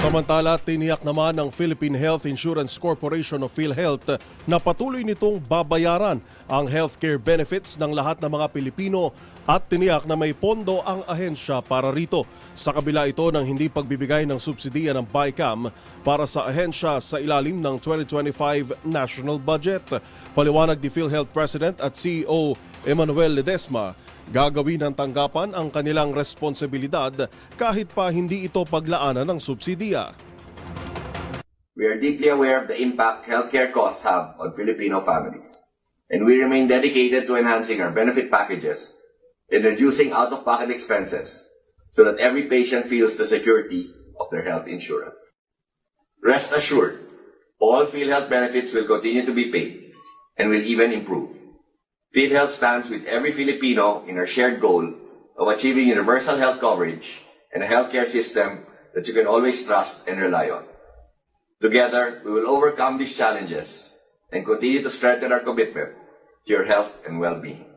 Samantala, tiniyak naman ng Philippine Health Insurance Corporation o PhilHealth na patuloy nitong babayaran ang healthcare benefits ng lahat ng mga Pilipino at tiniyak na may pondo ang ahensya para rito. Sa kabila ito ng hindi pagbibigay ng subsidiya ng BICAM para sa ahensya sa ilalim ng 2025 national budget. Paliwanag ni PhilHealth President at CEO Emmanuel Ledesma, gagawin ng tanggapan ang kanilang responsibilidad kahit pa hindi ito paglaanan ng subsidiya. We are deeply aware of the impact healthcare costs have on Filipino families, and we remain dedicated to enhancing our benefit packages and reducing out-of-pocket expenses so that every patient feels the security of their health insurance. Rest assured, all PhilHealth benefits will continue to be paid and will even improve. PhilHealth stands with every Filipino in our shared goal of achieving universal health coverage and a healthcare system that you can always trust and rely on. Together, we will overcome these challenges and continue to strengthen our commitment to your health and well-being.